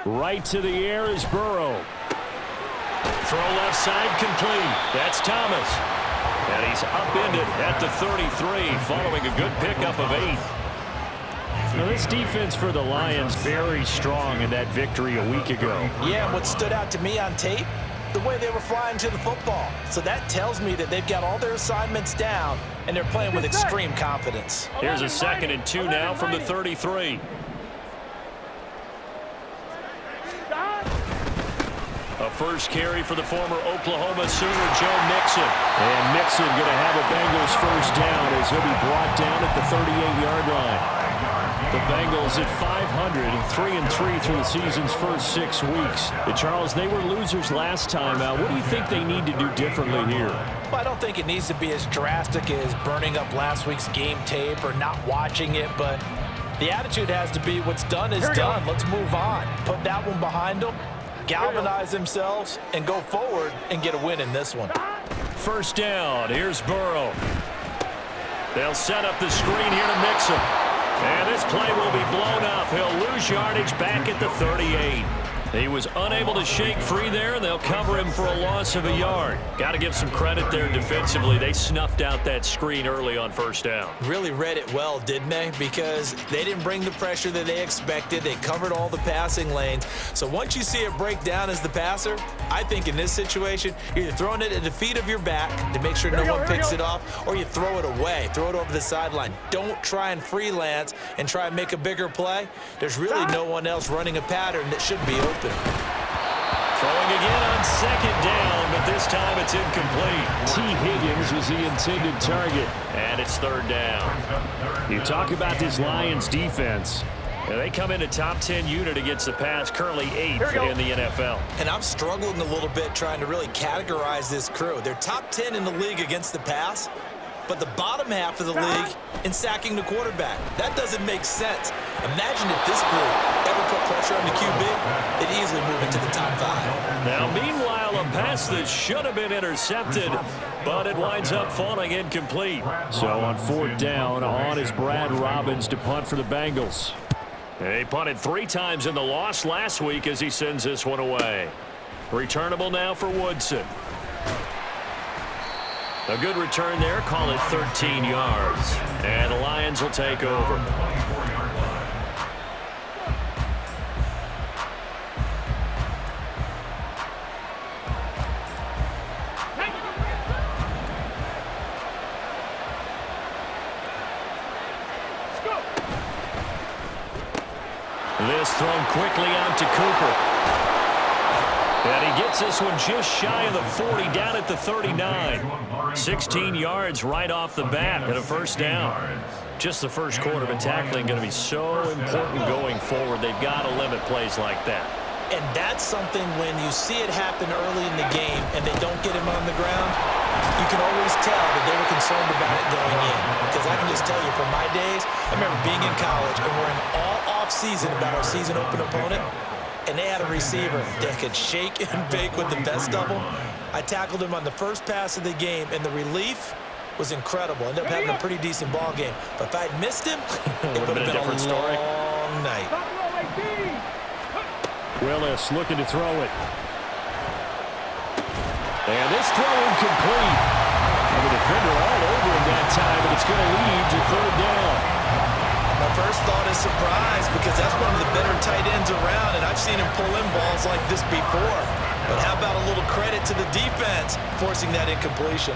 Right to the air is Burrow. Throw left side complete. That's Thomas. And he's upended at the 33 following a good pickup of 8. Now this defense for the Lions very strong in that victory a week ago. Yeah, and what stood out to me on tape, the way they were flying to the football. So that tells me that they've got all their assignments down and they're playing with extreme confidence. Here's a 2nd and 2 now from the 33. A first carry for the former Oklahoma Sooner, Joe Mixon. And Mixon going to have a Bengals first down as he'll be brought down at the 38-yard line. The Bengals at 500, 3-3 through the season's first 6 weeks. Charles, they were losers last time out. What do you think they need to do differently here? Well, I don't think it needs to be as drastic as burning up last week's game tape or not watching it, but the attitude has to be what's done is done. Let's move on. Put that one behind them, galvanize themselves, and go forward and get a win in this one. First down. Here's Burrow. They'll set up the screen here to Mixon. And this play will be blown up. He'll lose yardage back at the 38. He was unable to shake free there, and they'll cover him for a loss of a yard. Got to give some credit there defensively. They snuffed out that screen early on first down. Really read it well, didn't they? Because they didn't bring the pressure that they expected. They covered all the passing lanes. So once you see it break down as the passer, I think in this situation, you're either throwing it at the feet of your back to make sure no one picks it off, or you throw it away. Throw it over the sideline. Don't try and freelance and try and make a bigger play. There's really no one else running a pattern that should be open. Throwing again on 2nd down, but this time it's incomplete. T. Higgins was the intended target. And it's 3rd down. You talk about this Lions defense. And they come in a top 10 unit against the pass, currently 8th in the NFL. And I'm struggling a little bit trying to really categorize this crew. They're top 10 in the league against the pass, but the bottom half of the league in sacking the quarterback. That doesn't make sense. Imagine if this group ever put pressure on the QB, they'd easily move into the top 5. Now, meanwhile, a pass that should have been intercepted, but it winds up falling incomplete. So on 4th down, on is Brad Robbins to punt for the Bengals. He punted 3 times in the loss last week as he sends this one away. Returnable now for Woodson. A good return there, call it 13 yards. And the Lions will take over. This thrown quickly out to Cooper. And he gets this one just shy of the 40, down at the 39. 16 yards right off the bat and a first down. Just the first quarter, but tackling going to be so important going forward. They've got to limit plays like that. And that's something when you see it happen early in the game and they don't get him on the ground, you can always tell that they were concerned about it going in. Because I can just tell you from my days, I remember being in college and worrying all off-season about our season open opponent, and they had a receiver that could shake and bake with the best of them. I tackled him on the first pass of the game, and the relief was incredible. Ended up having a pretty decent ball game. But if I'd missed him, it would have been a different story. Long night. Willis looking to throw it. And this throw incomplete. And the defender all over him that time, and it's going to lead to 3rd down. My first thought is surprise because that's one of the better tight ends around, and I've seen him pull in balls like this before. But how about a little credit to the defense forcing that incompletion?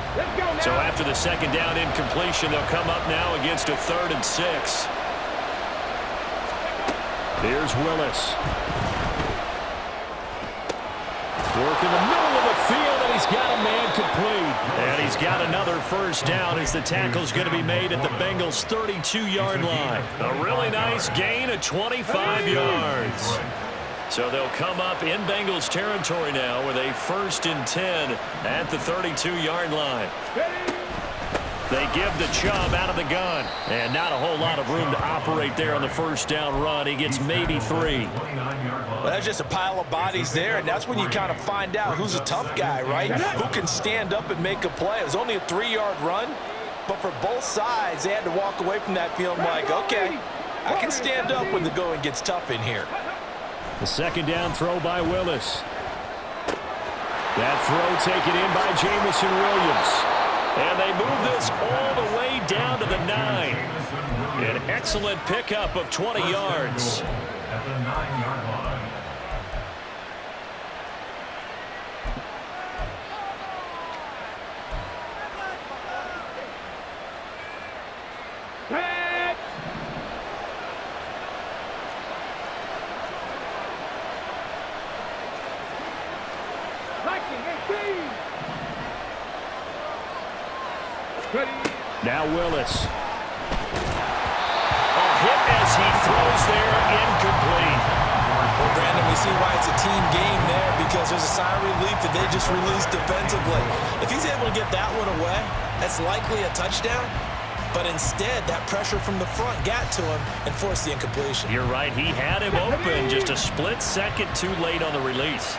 So after the 2nd down incompletion, they'll come up now against a 3rd and 6. Here's Willis. Work in the middle of the field, and he's got a man complete. And he's got another first down as the tackle's going to be made at the Bengals' 32-yard line. A really nice gain of 25 yards. So they'll come up in Bengals territory now with a 1st and 10 at the 32-yard line. They give the Chubb out of the gun. And not a whole lot of room to operate there on the first down run. He gets maybe 3. Well, that's just a pile of bodies there, and that's when you kind of find out who's a tough guy, right? Who can stand up and make a play. It was only a 3-yard run, but for both sides, they had to walk away from that feeling like, okay, I can stand up when the going gets tough in here. The second down throw by Willis. That throw taken in by Jamison Williams. And they move this all the way down to the 9. An excellent pickup of 20 yards. At the 9-yard line. Now Willis. A hit as he throws there, incomplete. Well, Brandon, we see why it's a team game there, because there's a sign of relief that they just released defensively. If he's able to get that one away, that's likely a touchdown. But instead, that pressure from the front got to him and forced the incompletion. You're right. He had him open, just a split second too late on the release.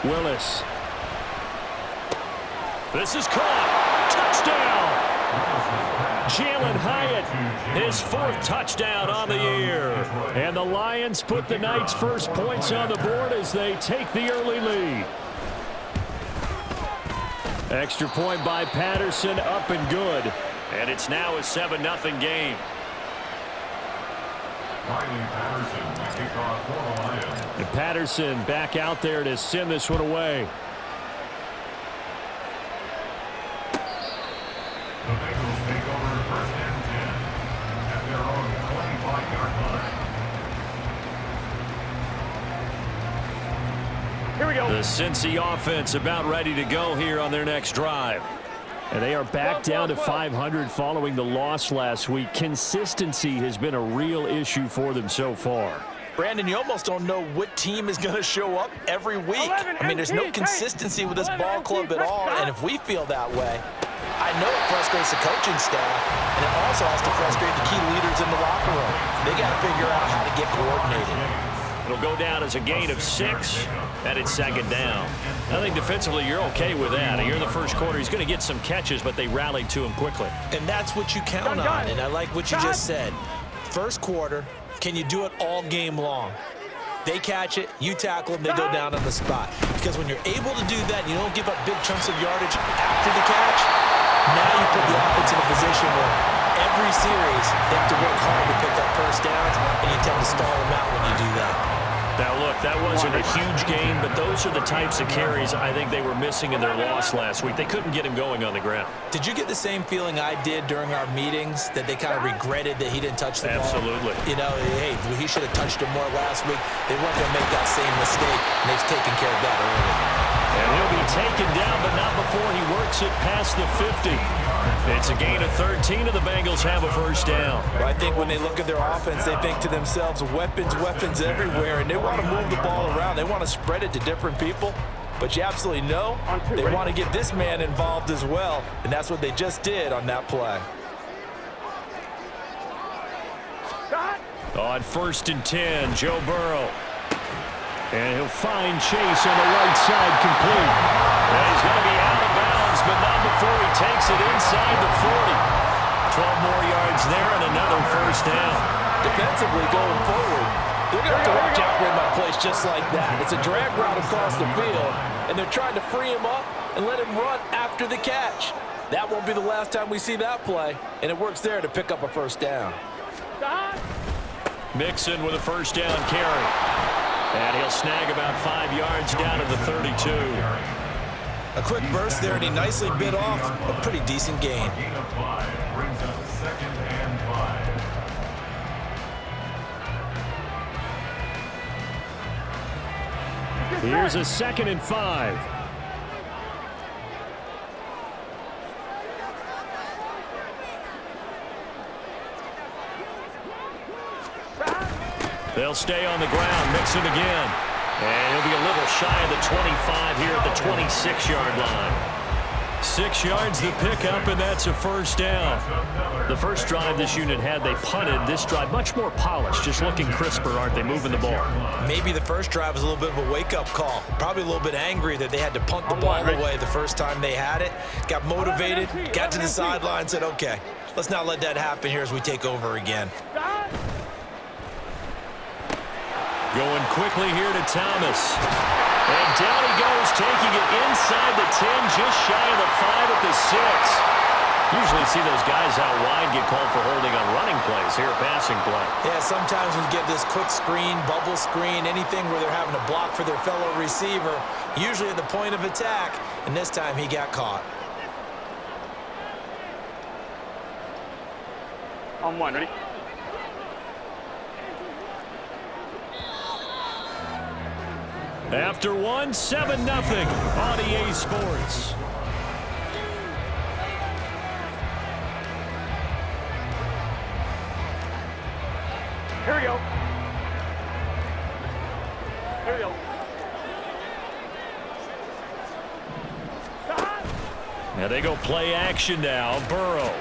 Willis. This is caught. Touchdown. Jalen Hyatt, His 4th touchdown on the year. and the Lions put the Knights' first points on the board as they take the early lead. Extra point by Patterson, up and good. And it's now a 7-0 game. Riley Patterson, the kickoff for the Lions. And Patterson back out there to send this one away. The Bengals take over 1st and 10 at their own 25-yard line. Here we go. The Cincy offense about ready to go here on their next drive. And they are back down to 500 following the loss last week. Consistency has been a real issue for them so far. Brandon, you almost don't know what team is going to show up every week. I mean, there's no consistency with this ball club at all, and if we feel that way, I know it frustrates the coaching staff, and it also has to frustrate the key leaders in the locker room. They got to figure out how to get coordinated. It'll go down as a gain of 6, and it's 2nd down. I think defensively you're okay with that. Here in the first quarter, he's going to get some catches, but they rallied to him quickly. And that's what you count on, and I like what you just said. First quarter, can you do it all game long? They catch it, you tackle them, they go down on the spot. Because when you're able to do that, you don't give up big chunks of yardage after the catch, now you put the offense in a position where every series they have to work hard to pick up first downs, and you tend to stall them out when you do that. Now, look, that wasn't a huge gain, but those are the types of carries I think they were missing in their loss last week. They couldn't get him going on the ground. Did you get the same feeling I did during our meetings, that they kind of regretted that he didn't touch the ball? Absolutely. You know, hey, he should have touched him more last week. They weren't going to make that same mistake, and they've taken care of that early. And he'll be taken down, but not before he works it past the 50. It's a gain of 13, and the Bengals have a first down. Well, I think when they look at their offense, they think to themselves, weapons, weapons everywhere, and they want to move the ball around. They want to spread it to different people. But you absolutely know they want to get this man involved as well, and that's what they just did on that play. On 1st and 10, Joe Burrow. And he'll find Chase on the right side, complete. And he's going to be out of bounds, but not before he takes it inside the 40. 12 more yards there and another first down. Defensively going forward, they're going to have to watch out for him on plays just like that. It's a drag route across the field, and they're trying to free him up and let him run after the catch. That won't be the last time we see that play, and it works there to pick up a first down. Mixon with a first down carry. And he'll snag about 5 yards down to the 32. A quick burst there, and he nicely bit off a pretty decent gain. Gain of 5 brings up 2nd and 5. Here's a 2nd and 5. They'll stay on the ground. Mixon again. And he'll be a little shy of the 25 here at the 26-yard line. 6 yards the pickup, and that's a first down. The first drive this unit had, they punted. This drive, much more polished, just looking crisper, aren't they, moving the ball? Maybe the first drive was a little bit of a wake-up call. Probably a little bit angry that they had to punt the ball away the first time they had it. Got motivated, got to the sideline, said, okay, let's not let that happen here as we take over again. Going quickly here to Thomas. And down he goes, taking it inside the 10, just shy of the 5 at the 6. Usually see those guys out wide get called for holding on running plays. Here, a passing play. Yeah, sometimes we get this quick screen, bubble screen, anything where they're having to block for their fellow receiver, usually at the point of attack, and this time he got caught. On one, ready? After one, 7-0 on EA Sports. Here we go. Here we go. Now they go play action now. Burrow.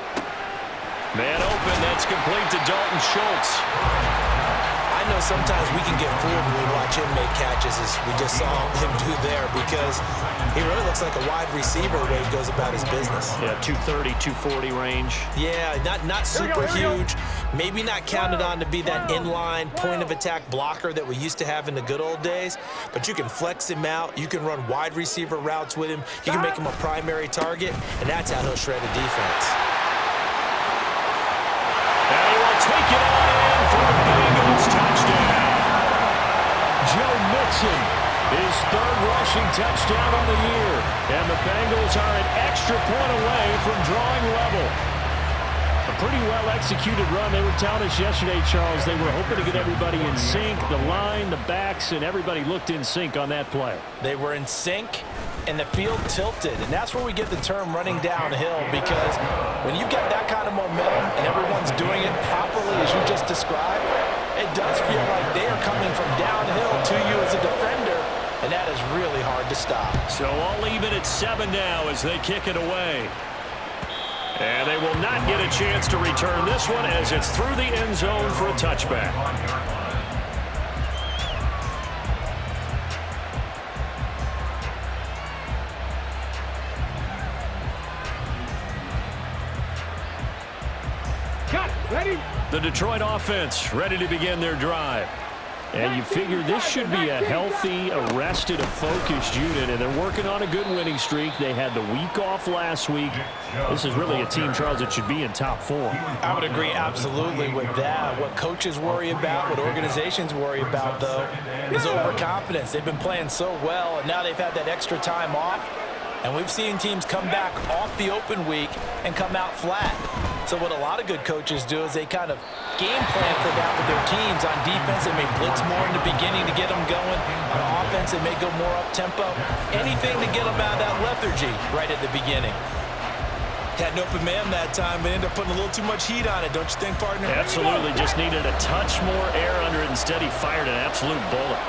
Man open, that's complete to Dalton Schultz. I know sometimes we can get fooled when we watch him make catches, as we just saw him do there, because he really looks like a wide receiver the way he goes about his business. Yeah, 230, 240 range. Yeah, not super huge. Maybe not counted on to be that inline point-of-attack blocker that we used to have in the good old days, but you can flex him out. You can run wide receiver routes with him. You can make him a primary target, and that's how he'll shred a defense. And he will take it on in for the Bengals touchdown. Joe Mixon, his third rushing touchdown on the year. And the Bengals are an extra point away from drawing level. A pretty well-executed run. They were telling us yesterday, Charles, they were hoping to get everybody in sync. The line, the backs, and everybody looked in sync on that play. They were in sync, and the field tilted. And that's where we get the term running downhill, because when you've got that kind of momentum and everyone's doing it properly as you just described, it does feel like they are coming from downhill to you as a defender, and that is really hard to stop. So all even at 7 now as they kick it away. And they will not get a chance to return this one as it's through the end zone for a touchback. Ready? The Detroit offense ready to begin their drive. And you figure this should be a healthy, arrested, a focused unit, and they're working on a good winning streak. They had the week off last week. This is really a team, Charles, that should be in top form. I would agree absolutely with that. What coaches worry about, what organizations worry about, though, is overconfidence. They've been playing so well, and now they've had that extra time off. And we've seen teams come back off the open week and come out flat. So what a lot of good coaches do is they kind of game plan for that with their teams. On defense, they may blitz more in the beginning to get them going. On offense, they may go more up-tempo. Anything to get them out of that lethargy right at the beginning. Had an open man that time, but ended up putting a little too much heat on it, don't you think, partner? Absolutely. Just needed a touch more air under it. Instead, he fired an absolute bullet.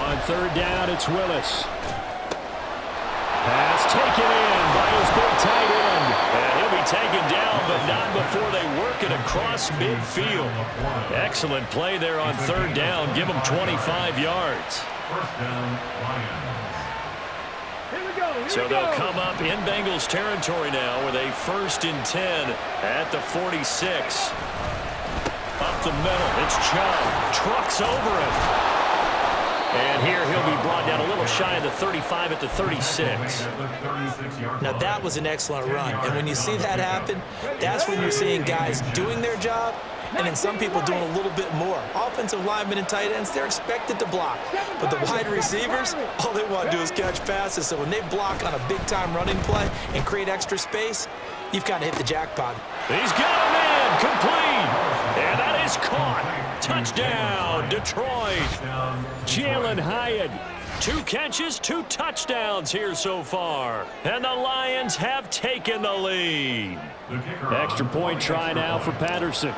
On third down, it's Willis. Pass taken in by his big tight end. And he'll be taken down, but not before they work it across midfield. Excellent play there on third down. Give them 25 yards. First down, Lions. So they'll come up in Bengals territory now with a 1st and 10 at the 46. Up the middle, it's Chubb. Trucks over him. And here he'll be brought down a little shy of the 35 at the 36. Now that was an excellent run. And when you see that happen, that's when you're seeing guys doing their job and then some people doing a little bit more. Offensive linemen and tight ends, they're expected to block. But the wide receivers, all they want to do is catch passes. So when they block on a big-time running play and create extra space, you've kind of hit the jackpot. He's got a man complete. And that is caught. Touchdown, Detroit. Jalen Hyatt. 2 catches, 2 touchdowns here so far. And the Lions have taken the lead. Extra point try now for Patterson.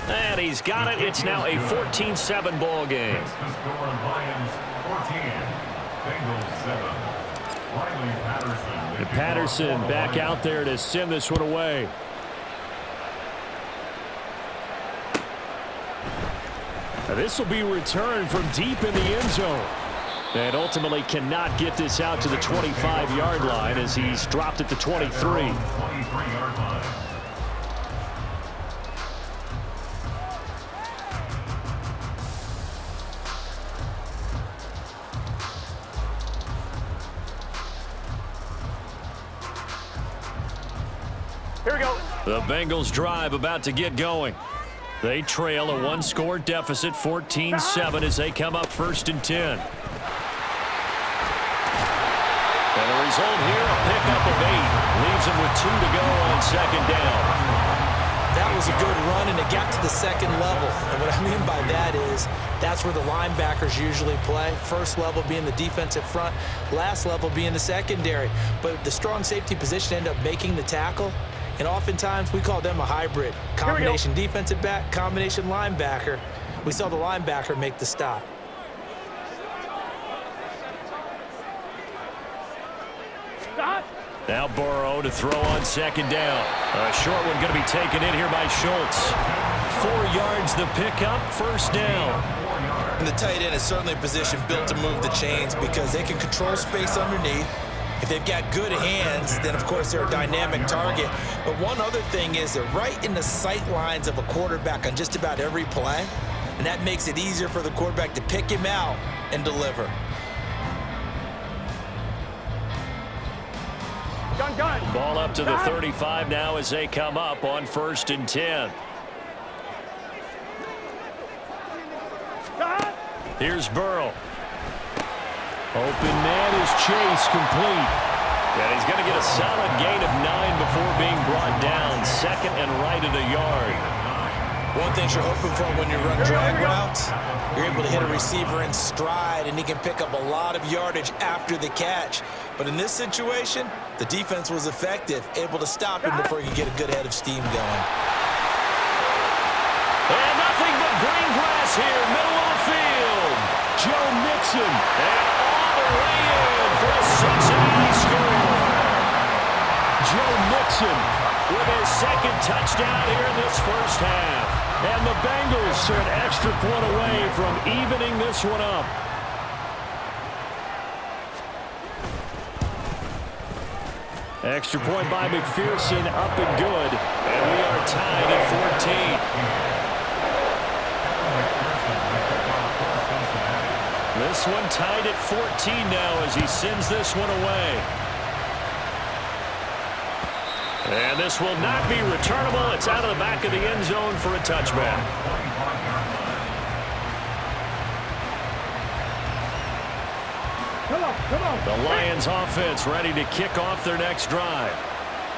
And he he's got it. It's now a 14-7 ball game. It's the score on Lions 14, Bengals 7. Riley Patterson. And Patterson back out there to send this one away. Now this will be returned from deep in the end zone. And ultimately cannot get this out to the 25-yard line as he's dropped at the 23. 23-yard line. Here we go. The Bengals drive about to get going. They trail a one-score deficit, 14-7, as they come up 1st and 10. And the result here, a pickup of 8. Leaves them with 2 to go on 2nd down. That was a good run, and it got to the 2nd level. And what I mean by that is that's where the linebackers usually play. First level being the defensive front, last level being the secondary. But the strong safety position ended up making the tackle. And oftentimes we call them a hybrid. Combination defensive back, combination linebacker. We saw the linebacker make the stop. Now Burrow to throw on 2nd down. A short one going to be taken in here by Schultz. 4 yards the pickup, 1st down. And the tight end is certainly a position built to move the chains because they can control space underneath. If they've got good hands, then of course they're a dynamic target. But one other thing is they're right in the sight lines of a quarterback on just about every play. And that makes it easier for the quarterback to pick him out and deliver. Gun. Ball up to the 35 now as they come up on 1st and 10. Here's Burrow. Open man is Chase, complete. And he's going to get a solid gain of 9 before being brought down. 2nd and right at a yard. One thing you're hoping for when you run drag routes, you're able to hit a receiver in stride, and he can pick up a lot of yardage after the catch. But in this situation, the defense was effective, able to stop him before he could get a good head of steam going. And nothing but green grass here, middle of the field. Joe Mixon, and all the way in for a Cincinnati score. Joe Mixon With his 2nd touchdown here in this 1st half. and the Bengals are an extra point away from evening this one up. Extra point by McPherson, up and good. And we are tied at 14. This one tied at 14 now as he sends this one away. And this will not be returnable. It's out of the back of the end zone for a touchback. Come on. The Lions offense ready to kick off their next drive.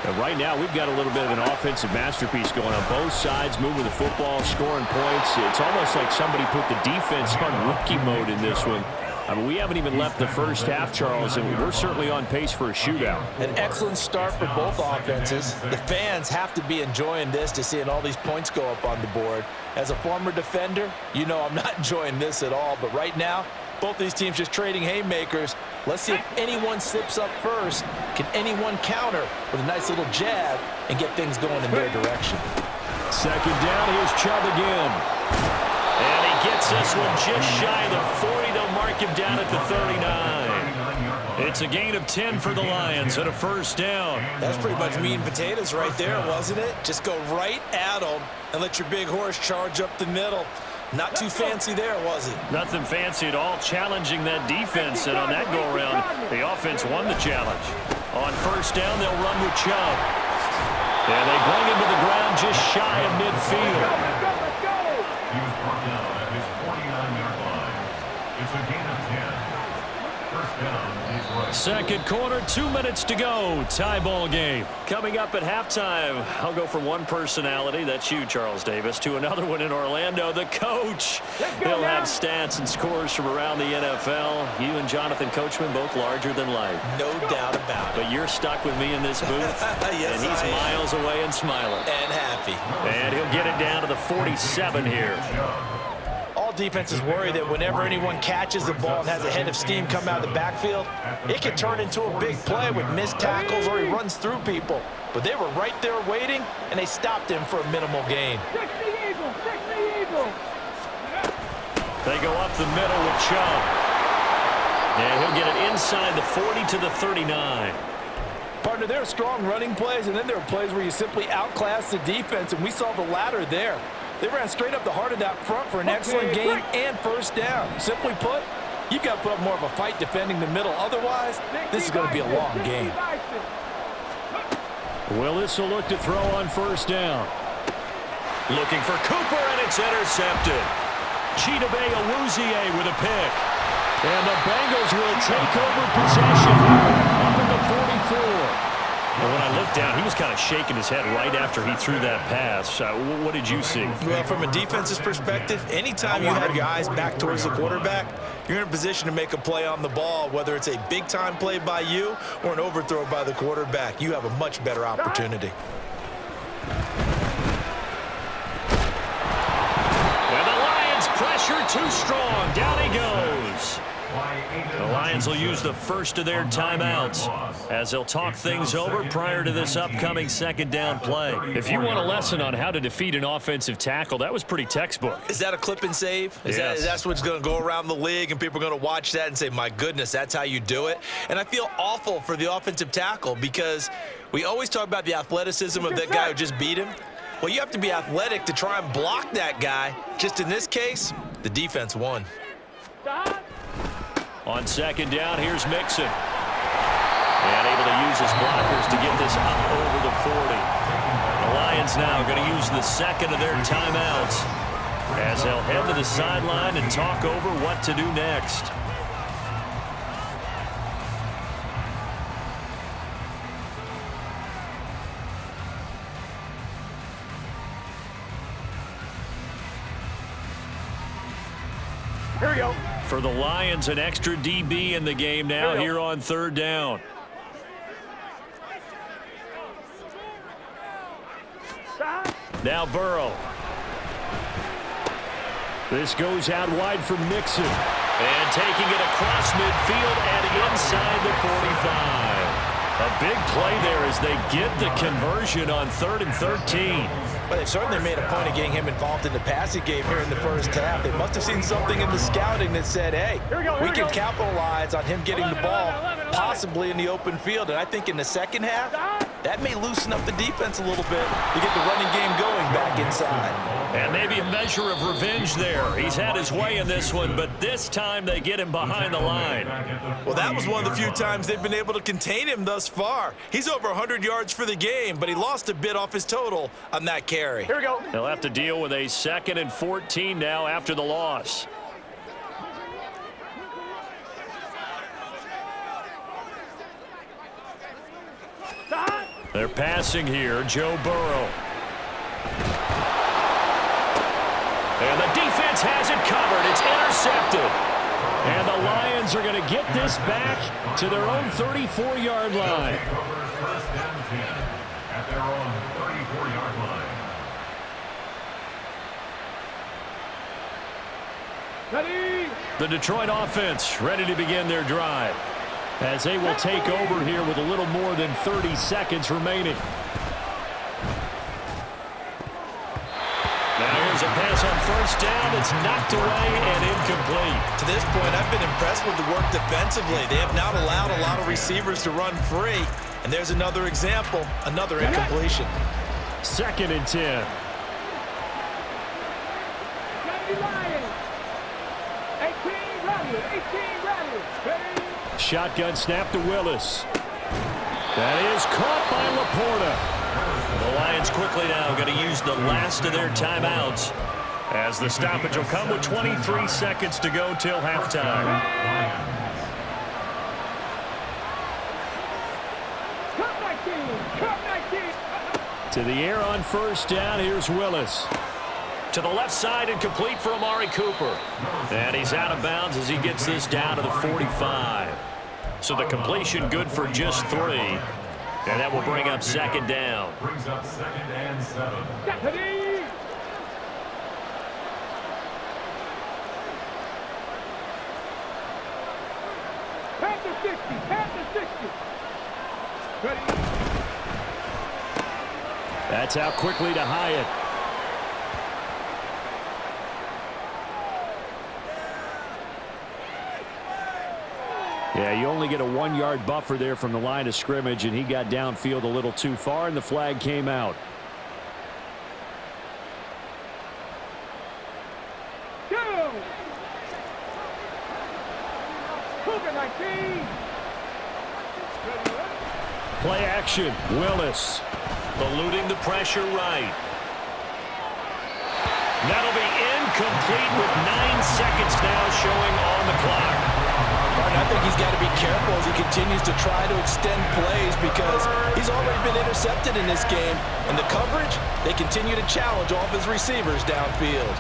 And right now, we've got a little bit of an offensive masterpiece going on both sides, moving the football, scoring points. It's almost like somebody put the defense on rookie mode in this one. I mean, we haven't even left the first half, Charles, and we're certainly on pace for a shootout. An excellent start for both offenses. The fans have to be enjoying this to seeing all these points go up on the board. As a former defender, you know I'm not enjoying this at all. But right now, both these teams just trading haymakers. Let's see if anyone slips up first. Can anyone counter with a nice little jab and get things going in their direction? 2nd down, here's Chubb again. And he gets this one just shy of the 40. They'll mark him down at the 39. It's a gain of 10 for the Lions and a 1st down. That's pretty much meat and potatoes right there, wasn't it? Just go right at them and let your big horse charge up the middle. Not too fancy there, was it? Nothing fancy at all, challenging that defense. And on that go-around, the offense won the challenge. On 1st down, they'll run with Chubb. And they bring him to the ground just shy of midfield. He was brought down at his 49-yard line. It's a gain of 10. 1st down, Detroit. Second quarter, 2 minutes to go. Tie ball game. Coming up at halftime, I'll go from one personality, that's you, Charles Davis, to another one in Orlando, the coach. He'll have stats and scores from around the NFL. You and Jonathan Coachman both larger than life. No doubt about it. But you're stuck with me in this booth. Yes, and he's miles away and smiling. And happy. And he'll get it down to the 47 here. All defenses worry that whenever anyone catches the ball and has a head of steam come out of the backfield, it can turn into a big play with missed tackles or he runs through people. But they were right there waiting, and they stopped him for a minimal gain. They go up the middle with Chubb. And he'll get it inside the 40 to the 39. Partner, there are strong running plays, and then there are plays where you simply outclass the defense, and we saw the latter there. They ran straight up the heart of that front for an excellent gain and first down. Simply put, you've got to put up more of a fight defending the middle. Otherwise, this is going to be a long game. Willis will look to throw on first down. Looking for Cooper, and it's intercepted. Chidobe Awuzie with a pick. And the Bengals will take over possession up at the 44. And when I looked down, he was kind of shaking his head right after he threw that pass. What did you see? Well, from a defense's perspective, anytime you have your eyes back towards the quarterback, you're in a position to make a play on the ball, whether it's a big-time play by you or an overthrow by the quarterback. You have a much better opportunity. And the Lions pressure too strong. Down he goes. The Lions will use the first of their timeouts as they'll talk things over prior to this upcoming second down play. If you want a lesson on how to defeat an offensive tackle, that was pretty textbook. Is that a clip and save? Yes. That's what's going to go around the league, and people are going to watch that and say, my goodness, that's how you do it? And I feel awful for the offensive tackle because we always talk about the athleticism of that guy who just beat him. Well, you have to be athletic to try and block that guy. Just in this case, the defense won. On second down, here's Mixon. And able to use his blockers to get this up over the 40. The Lions now going to use the second of their timeouts as they'll head to the sideline and talk over what to do next. Here we go. For the Lions, an extra DB in the game now here on third down. Now Burrow. This goes out wide for Mixon. And taking it across midfield and inside the 45. A big play there as they get the conversion on 3rd and 13. Well, they've certainly made a point of getting him involved in the passing game here in the first half. They must have seen something in the scouting that said, hey, we can capitalize on him getting the ball possibly in the open field. And I think in the second half, that may loosen up the defense a little bit to get the running game going back inside. And maybe a measure of revenge there. He's had his way in this one, but this time they get him behind the line. Well, that was one of the few times they've been able to contain him thus far. He's over 100 yards for the game, but he lost a bit off his total on that carry. Here we go. They'll have to deal with a 2nd and 14 now after the loss. They're passing here, Joe Burrow. And the defense has it covered. It's intercepted. And the Lions are going to get this back to their own 34-yard line. First down 10 at their own 34-yard line. Ready? The Detroit offense ready to begin their drive as they will take over here with a little more than 30 seconds remaining. Now here's a pass on first down. It's knocked away and incomplete. To this point, I've been impressed with the work defensively. They have not allowed a lot of receivers to run free. And there's another example, another incompletion. 2nd and 10. Lions. 18 ready. 18 ready. Ready? Shotgun snap to Willis. That is caught by Laporta. The Lions quickly now going to use the last of their timeouts as the stoppage will come with 23 seconds to go till halftime. To the air on first down. Here's Willis. To the left side and complete for Amari Cooper. And he's out of bounds as he gets this down to the 45. So the completion good for just 3. And that will bring up second down. Brings up 2nd and 7. Pass the 60. Pass the 60. Ready. That's out quickly to Hyatt. Yeah, you only get a 1-yard buffer there from the line of scrimmage, and he got downfield a little too far, and the flag came out. Go! Cougar 19. Play action. Willis. Eluding the pressure right. That'll be incomplete with 9 seconds now showing on the clock. I think he's got to be careful as he continues to try to extend plays because he's already been intercepted in this game. And the coverage, they continue to challenge all of his receivers downfield.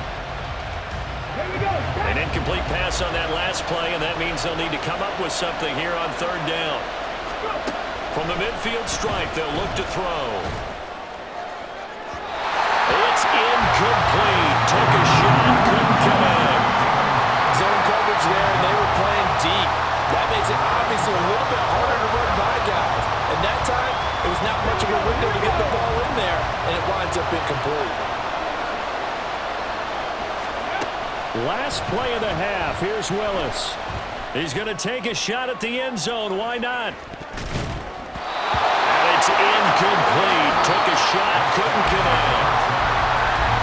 Here we go. An incomplete pass on that last play, and that means they'll need to come up with something here on 3rd down. From the midfield stripe, they'll look to throw. It's incomplete. Took a shot, couldn't connect. Zone coverage there, and they were playing deep. That makes it obviously a little bit harder to run by guys. And that time, it was not much of a window to get the ball in there, and it winds up incomplete. Last play of the half. Here's Willis. He's going to take a shot at the end zone. Why not? And it's incomplete. Took a shot, couldn't connect.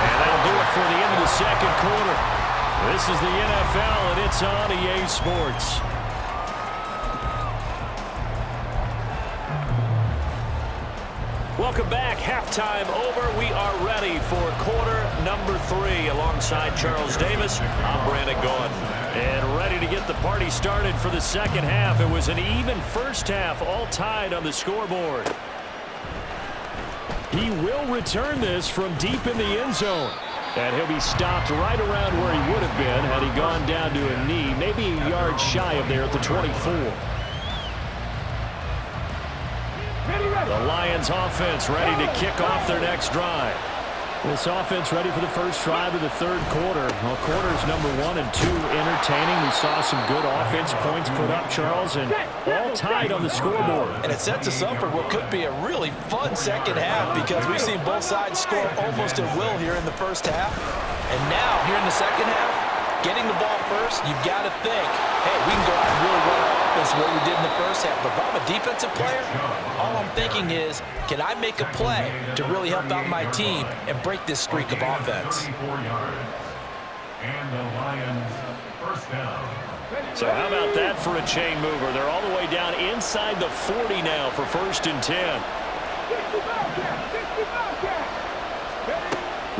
And that'll do it for the end of the 2nd quarter. This is the NFL, and it's on EA Sports. Welcome back. Halftime over. We are ready for quarter number 3. Alongside Charles Davis, I'm Brandon Gordon. And ready to get the party started for the second half. It was an even first half, all tied on the scoreboard. He will return this from deep in the end zone. And he'll be stopped right around where he would have been had he gone down to a knee, maybe a yard shy of there at the 24. The Lions offense ready to kick off their next drive. This offense ready for the first drive of the 3rd quarter. Well, quarters number 1 and 2 entertaining. We saw some good offense points put up, Charles, and all tied on the scoreboard. And it sets us up for what could be a really fun second half because we've seen both sides score almost at will here in the first half. And now, here in the second half, getting the ball first, you've got to think, hey, we can go out and really run our offense the way we did in the first half. But if I'm a defensive player, all I'm thinking is, can I make a play to really help out my team and break this streak of offense? And the Lions first down. So how about that for a chain mover? They're all the way down inside the 40 now for 1st and 10.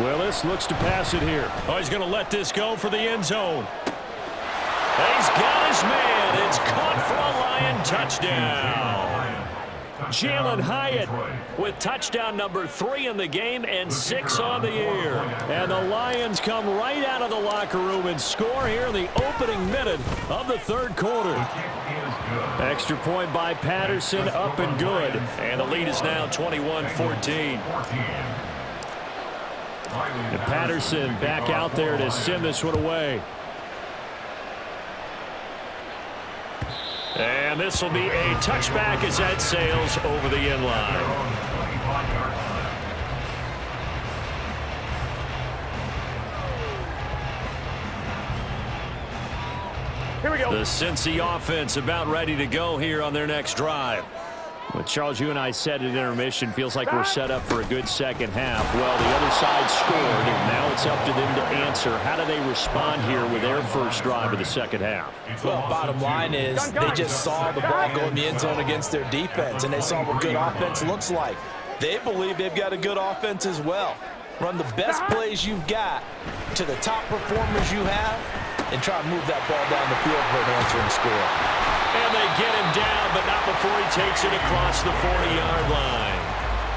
Willis looks to pass it here. Oh, he's going to let this go for the end zone. He's got his man. It's caught for a Lion touchdown. Jalen Hyatt with touchdown number 3 in the game and 6 on the year. And the Lions come right out of the locker room and score here in the opening minute of the 3rd quarter. Extra point by Patterson, up and good. And the lead is now 21-14. And Patterson back out there to send this one away. And this will be a touchback as that sails over the end line. Here we go. The Cincy offense about ready to go here on their next drive. Well, Charles, you and I said at intermission, feels like we're set up for a good second half. Well, the other side scored, and now it's up to them to answer. How do they respond here with their first drive of the second half? Well, bottom line is they just saw the ball go in the end zone against their defense, and they saw what good offense looks like. They believe they've got a good offense as well. Run the best plays you've got to the top performers you have, and try to move that ball down the field for an answering score. And they get him down, but not before he takes it across the 40-yard line.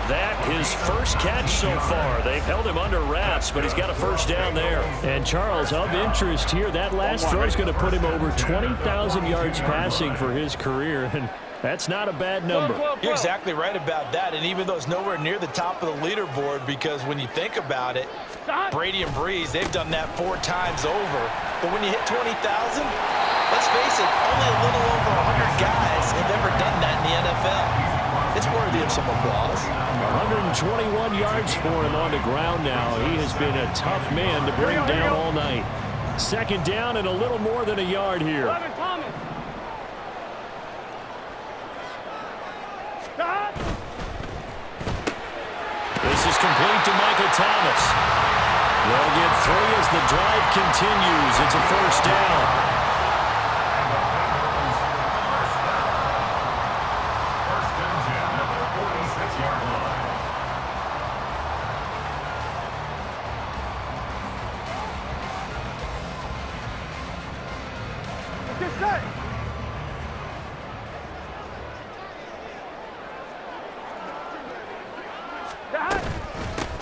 that his first catch so far. They've held him under wraps, but he's got a first down there. And Charles, of interest here, that last throw is going to put him over 20,000 yards passing for his career, and that's not a bad number. You're exactly right about that, and even though it's nowhere near the top of the leaderboard, because when you think about it, Brady and Breeze, they've done that 4 times over. But when you hit 20,000, let's face it, only a little over 100 guys have ever done that in the NFL. It's worthy of some applause. 121 yards for him on the ground now. He has been a tough man to bring down all night. Second down and a little more than a yard here. This is complete to Michael Thomas. They'll get 3 as the drive continues. It's a first down.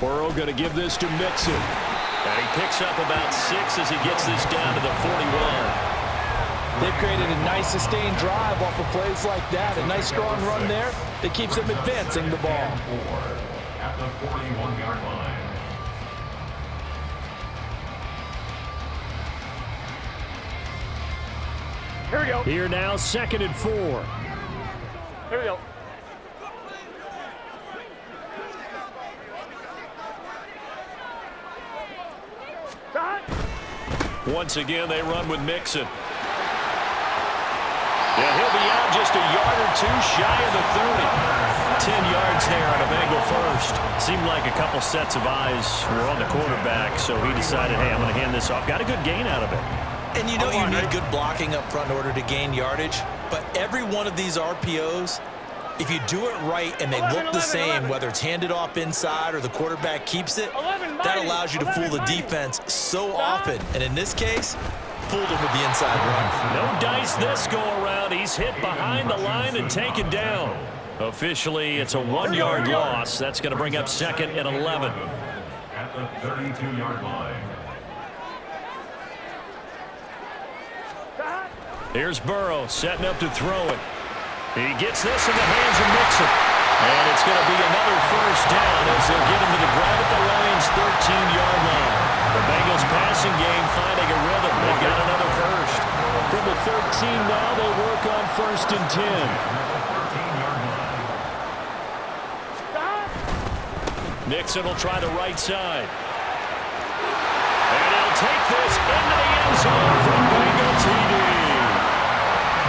Burrow going to give this to Mixon. And he picks up about 6 as he gets this down to the 41. They've created a nice sustained drive off of plays like that. A nice strong run there that keeps them advancing the ball. At the 41-yard line. Here we go. Here now, 2nd and 4. Here we go. Once again, they run with Mixon. Yeah, he'll be out just a yard or 2 shy of the 30. 10 yards there on a Bengal first. Seemed like a couple sets of eyes were on the quarterback, so he decided, hey, I'm going to hand this off. Got a good gain out of it. And you know you need good blocking up front in order to gain yardage, but every one of these RPOs, if you do it right and they look the same, whether it's handed off inside or the quarterback keeps it, that allows you to fool the defense so often. And in this case, fooled him with the inside run. No dice this go around. He's hit behind the line and taken down. Officially, it's a 1-yard loss. That's going to bring up 2nd and 11. At the 32-yard line. Here's Burrow setting up to throw it. He gets this in the hands of Mixon. And it's going to be another first down as they'll get him to the ground at the Lions' 13-yard line. The Bengals passing game finding a rhythm. They've got another first. From the 13 now, they work on 1st and 10. Mixon will try the right side. And he'll take this into the end zone from Bengal TD.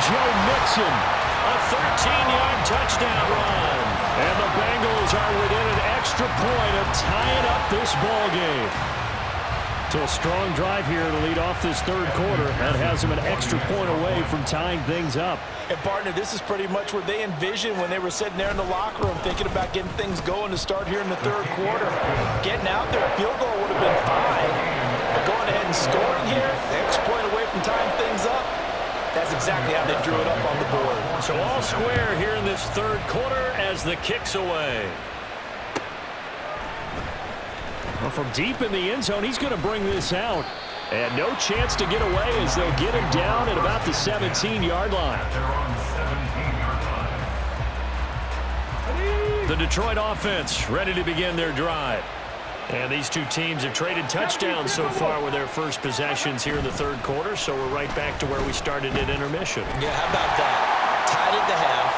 Joe Mixon. A 13-yard touchdown run. And the Bengals are within an extra point of tying up this ball game. So a strong drive here to lead off this 3rd quarter. That has them an extra point away from tying things up. And, partner, this is pretty much what they envisioned when they were sitting there in the locker room thinking about getting things going to start here in the 3rd quarter. Getting out there, a field goal would have been fine. But going ahead and scoring here, the extra point away from tying things up, that's exactly how they drew it up on the board. So all square here in this 3rd quarter as the kick's away. Well, from deep in the end zone, he's going to bring this out. And no chance to get away as they'll get him down at about the 17-yard line. They're on the 17-yard line. The Detroit offense ready to begin their drive. And these two teams have traded touchdowns so far with their first possessions here in the 3rd quarter, so we're right back to where we started at intermission. Yeah, how about that? Tied at the half,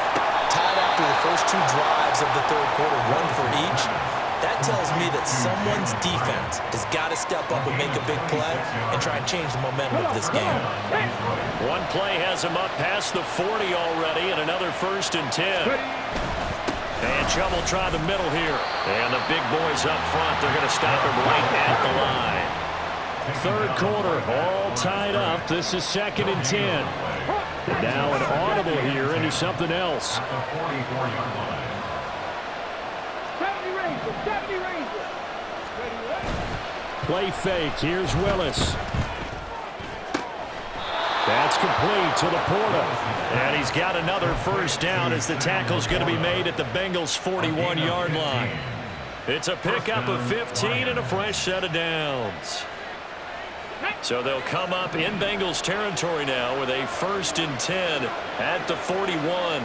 tied after the first 2 drives of the 3rd quarter, 1 for each. That tells me that someone's defense has got to step up and make a big play and try and change the momentum of this game. One play has him up past the 40 already, and another 1st and 10. And Chubb will try the middle here. And the big boys up front, they're going to stop him right at the line. 3rd quarter, all tied up. This is 2nd and 10. Now an audible here into something else. At the 44-yard line. 70 Rangers, 70 Rangers. Play fake. Here's Willis. That's complete to Laporta. And he's got another first down as the tackle's going to be made at the Bengals' 41-yard line. It's a pickup of 15 and a fresh set of downs. So they'll come up in Bengals territory now with a 1st and 10 at the 41.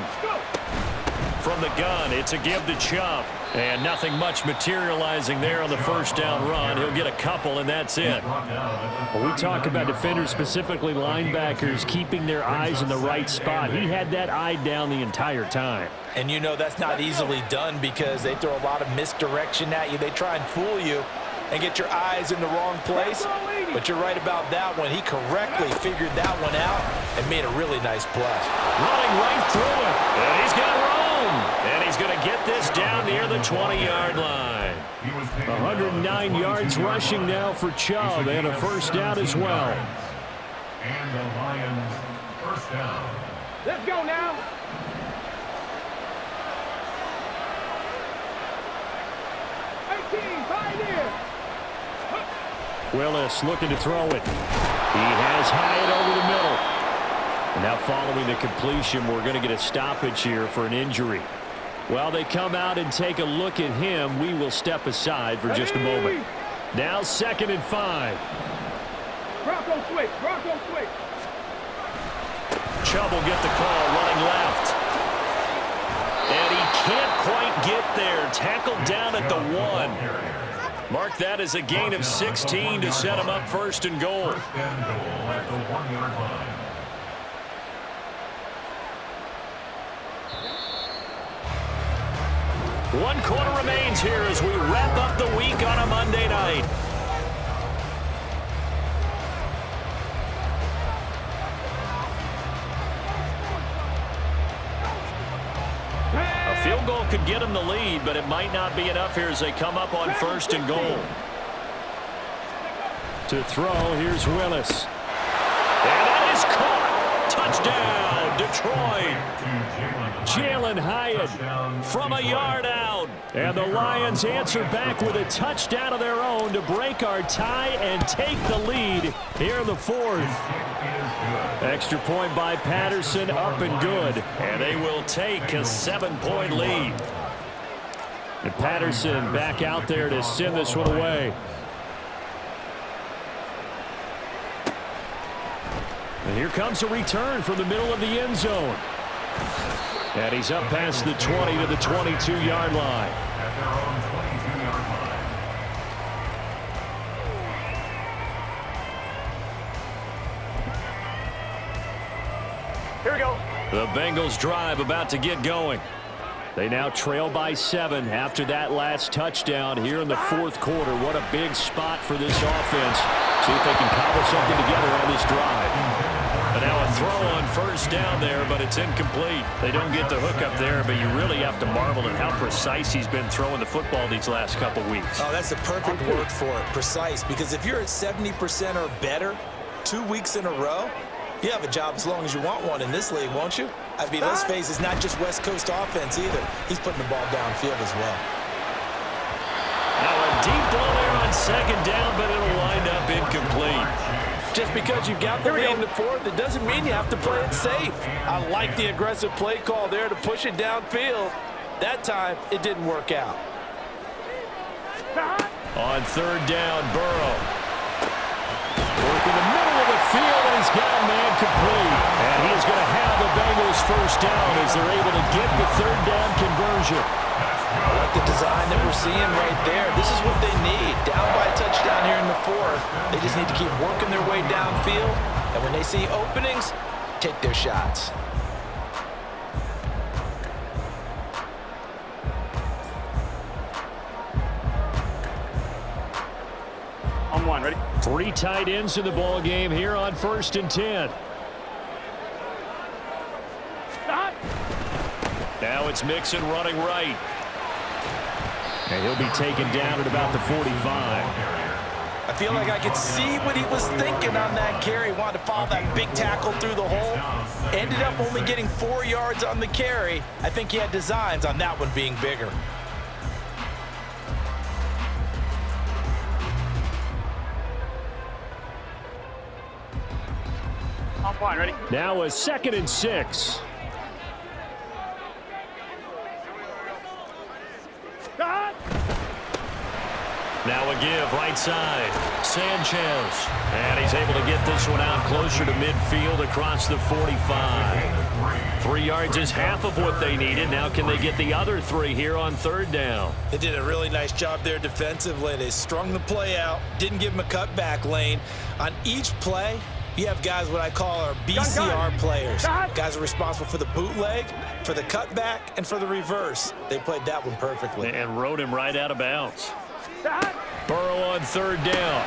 From the gun, it's a give to Chubb. And nothing much materializing there on the first down run. He'll get a couple, and that's it. Well, we talk about defenders, specifically linebackers, keeping their eyes in the right spot. He had that eye down the entire time. And you know that's not easily done because they throw a lot of misdirection at you. They try and fool you and get your eyes in the wrong place. But you're right about that one. He correctly figured that one out and made a really nice play. Running right through it. And he's got room. And he's going to get this down near the 20-yard line. 109 yards rushing now for Chubb, and a first down as well. And the Lions first down. Let's go now. Pioneer. Willis looking to throw it. He has Hyatt over the middle. And now following the completion, we're going to get a stoppage here for an injury. While they come out and take a look at him, we will step aside for just a moment. Now 2nd and 5. Bronco switch. Bronco switch. Chubb will get the call running left. And he can't quite get there. Tackled down at the 1. Mark that as a gain of 16 to set him up 1st and goal. First and goal at the 1-yard line. One quarter remains here as we wrap up the week on a Monday night. A field goal could get them the lead, but it might not be enough here as they come up on 1st and goal. To throw, here's Willis. And that is caught. Touchdown, Detroit. Jalen Hyatt From a yard out. And the Lions answer back with a touchdown of their own to break our tie and take the lead here in the 4th. Extra point by Patterson, up and good. And they will take a 7-point lead. And Patterson back out there to send this one away. And here comes a return from the middle of the end zone. And he's up past the 20 to the 22-yard line. At their own 22-yard line. Here we go. The Bengals drive about to get going. They now trail by 7 after that last touchdown here in the 4th quarter. What a big spot for this offense. See if they can cobble something together on this drive. And now a throw on 1st down there, but it's incomplete. They don't get the hook up there, but you really have to marvel at how precise he's been throwing the football these last couple weeks. Oh, that's the perfect word for it, precise. Because if you're at 70% or better 2 weeks in a row, you have a job as long as you want one in this league, won't you? I mean, let's face it, it's not just West Coast offense either. He's putting the ball downfield as well. Now a deep ball there on 2nd down, but it'll wind up incomplete. Just because you got the lead in the 4th, it doesn't mean you have to play it safe. I like the aggressive play call there to push it downfield. That time, it didn't work out. On 3rd down, Burrow. Work in the middle of the field, and he's got a man complete. And he's going to have the Bengals 1st down as they're able to get the 3rd down conversion. I like the design that we're seeing right there. This is what they need. Down by a touchdown here in the 4th. They just need to keep working their way downfield. And when they see openings, take their shots. On 1, ready? 3 tight ends in the ball game here on 1st and 10. Now it's Mixon running right. And he'll be taken down at about the 45. I feel like I could see what he was thinking on that carry. Wanted to follow that big tackle through the hole. Ended up only getting 4 yards on the carry. I think he had designs on that one being bigger. On Fine, ready? Now a 2nd and 6. Stop! Now a give right side. Sanchez. And he's able to get this one out closer to midfield across the 45. 3 yards is half of what they needed. Now can they get the other 3 here on 3rd down? They did a really nice job there defensively. They strung the play out, didn't give him a cutback lane. On each play, you have guys what I call our BCR players. Guys are responsible for the bootleg, for the cutback, and for the reverse. They played that one perfectly. And rode him right out of bounds. Stop! Burrow on 3rd down.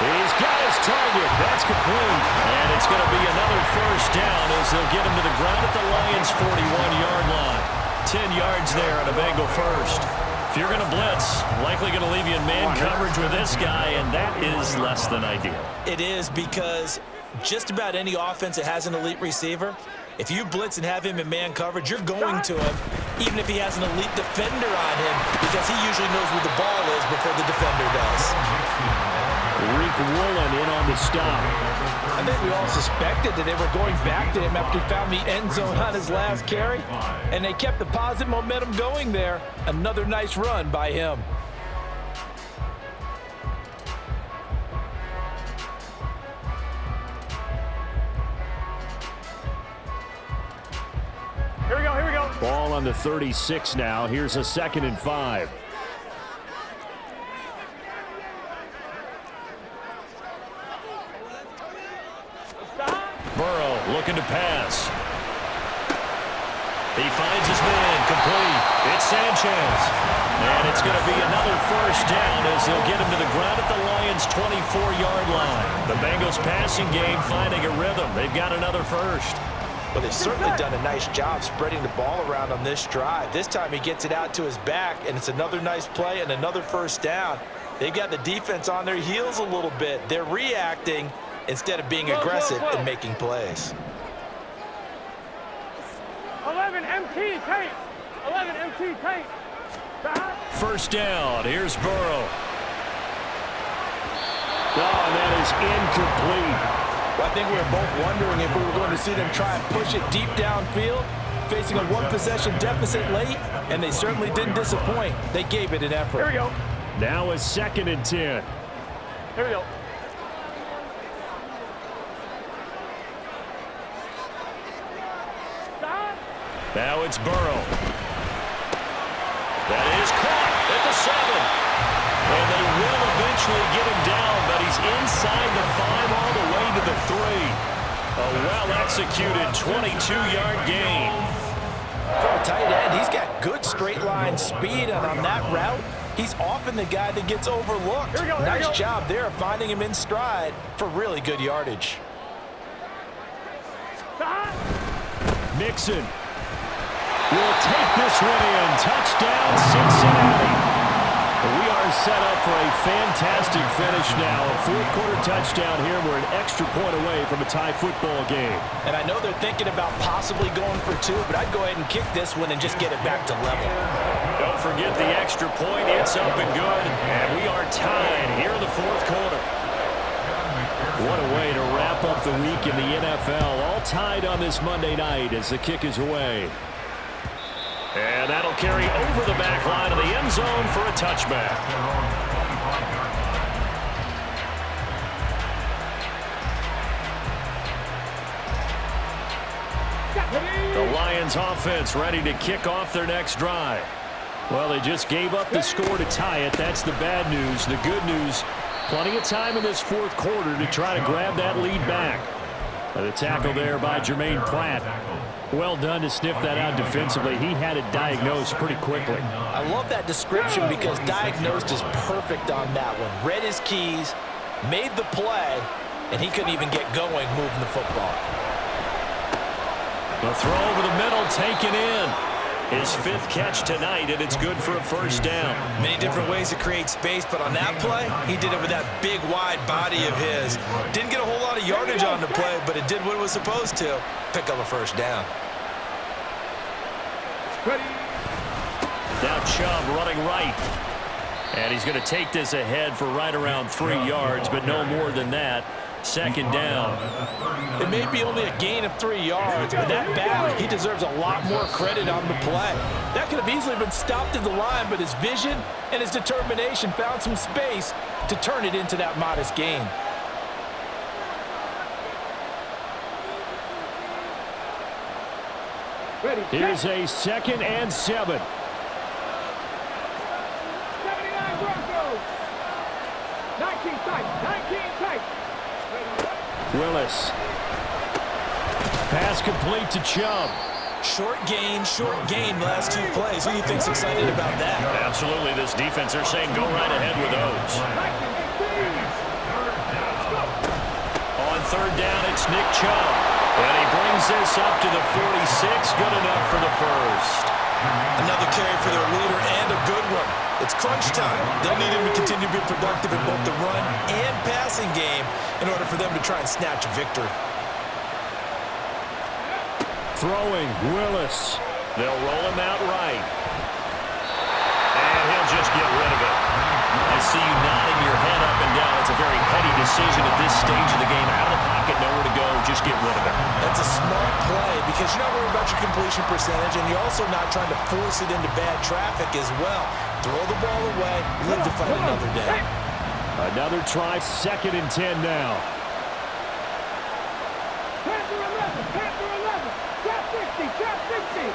He's got his target. That's complete. And it's going to be another 1st down as they'll get him to the ground at the Lions' 41-yard line. 10 yards there on a Bengal first. If you're going to blitz, likely going to leave you in man coverage with this guy, and that is less than ideal. It is, because just about any offense that has an elite receiver, if you blitz and have him in man coverage, you're going to him, even if he has an elite defender on him, because he usually knows where the ball is before the defender does. Rick Woolen in on the stop. I think we all suspected that they were going back to him after he found the end zone on his last carry, and they kept the positive momentum going there. Another nice run by him. Here we go, here we go. Ball on the 36 now. Here's a 2nd and 5. Burrow looking to pass. He finds his man, complete. It's Sanchez. And it's going to be another 1st down as they'll get him to the ground at the Lions' 24-yard line. The Bengals passing game finding a rhythm. They've got another 1st. Well, they've certainly done a nice job spreading the ball around on this drive. This time he gets it out to his back, and it's another nice play and another 1st down. They've got the defense on their heels a little bit. They're reacting instead of being aggressive and making plays. 11 MT tape. 11 MT tape. Stop! 1st down. Here's Burrow. Oh, and that is incomplete. Well, I think we were both wondering if we were going to see them try and push it deep downfield, facing a 1-possession deficit late, and they certainly didn't disappoint. They gave it an effort. Here we go. Now a 2nd and 10. Here we go. Stop! Now it's Burrow. That is caught at the 7. And they will eventually get him down, but he's inside the 5 all the way to the 3. A well-executed 22-yard gain. For a tight end, he's got good straight-line speed, and on that route, he's often the guy that gets overlooked. Here we go, Nice job there of finding him in stride for really good yardage. Stop! Mixon will take this one in. Touchdown, Cincinnati. We are set up for a fantastic finish now. A 4th-quarter touchdown here. We're an extra point away from a tie football game. And I know they're thinking about possibly going for 2, but I'd go ahead and kick this one and just get it back to level. Don't forget the extra point. It's up and good. And we are tied here in the 4th quarter. What a way to wrap up the week in the NFL. All tied on this Monday night as the kick is away. And that'll carry over the back line of the end zone for a touchback. The Lions offense ready to kick off their next drive. Well, they just gave up the score to tie it. That's the bad news. The good news, plenty of time in this 4th quarter to try to grab that lead back. The tackle there by Jermaine Pratt. Well done to sniff that out defensively. He had it diagnosed pretty quickly. I love that description because diagnosed is perfect on that one. Read his keys, made the play, and he couldn't even get going moving the football. The throw over the middle taken in. His 5th catch tonight, and it's good for a 1st down. Many different ways to create space, but on that play, he did it with that big, wide body of his. Didn't get a whole lot of yardage on the play, but it did what it was supposed to. Pick up a 1st down. Now Chubb running right. And he's going to take this ahead for right around 3 yards, but no more than that. Second down. It may be only a gain of 3 yards, but that back, he deserves a lot more credit on the play. That could have easily been stopped at the line, but his vision and his determination found some space to turn it into that modest gain. Here's a 2nd and 7. 79 Broncos. 19 tight. 19 tight. Willis. Pass complete to Chubb. Short gain last 2 plays. Who do you think's excited about that? Absolutely, this defense, they're saying go right ahead with those. On 3rd down, it's Nick Chubb. And he brings this up to the 46. Good enough for the first. Another carry for their leader and a good one. It's crunch time. They'll need him to continue to be productive in both the run and passing game in order for them to try and snatch a victory. Throwing, Willis. They'll roll him out right. And he'll just get rid of it. I see you nodding your head up and down. It's a very heady decision at this stage of the game. Out of the pocket, nowhere to go. Just get rid of it. That's a smart play because you're not worried about your completion percentage, and you're also not trying to force it into bad traffic as well. Throw the ball away, live to fight another day. Another try, 2nd and 10 now. Panther 11. Panther 11. Trap 60. Trap 60.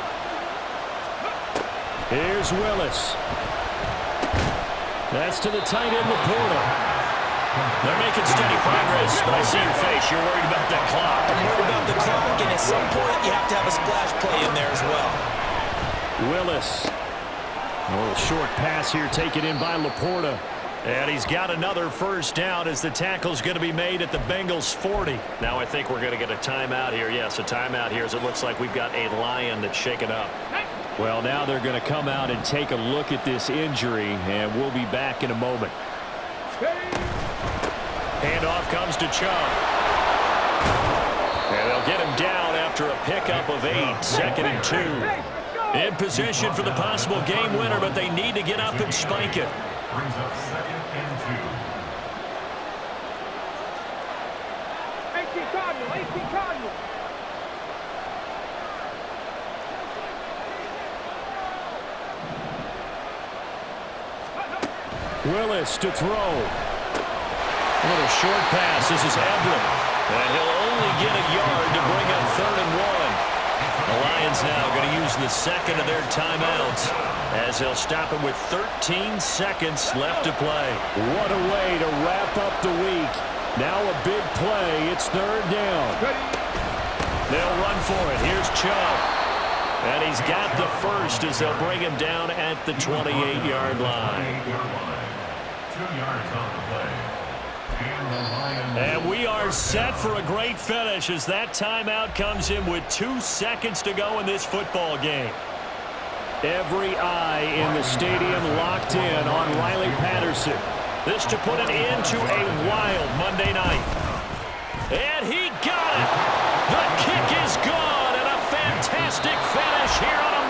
Here's Willis. That's to the tight end, Laporta. They're making steady progress, but I see your face. You're worried about that clock. I'm worried about the clock, and at some point, you have to have a splash play in there as well. Willis. A little short pass here taken in by Laporta. And he's got another first down as the tackle's going to be made at the Bengals 40. Now I think we're going to get a timeout here. Yes, a timeout here as it looks like we've got a Lion that's shaken up. Well, now they're going to come out and take a look at this injury, and we'll be back in a moment. Handoff comes to Chubb. And they'll get him down after a pickup of 8. 2nd and 2. In position for the possible game winner, but they need to get up and spike it. Brings up 2nd and 2. 18 Cardinal. 18 Cardinal. Willis to throw. A little short pass. This is Evelyn. And he'll only get a yard to bring up 3rd and 1. The Lions now going to use the 2nd of their timeouts as they'll stop him with 13 seconds left to play. What a way to wrap up the week. Now a big play. It's 3rd down. They'll run for it. Here's Chubb. And he's got the first as they'll bring him down at the 28-yard line. 2 yards on the play. And we are set for a great finish as that timeout comes in with 2 seconds to go in this football game. Every eye in the stadium locked in on Riley Patterson. This to put an end to a wild Monday night. And he got it. The kick is gone, and a fantastic finish here on a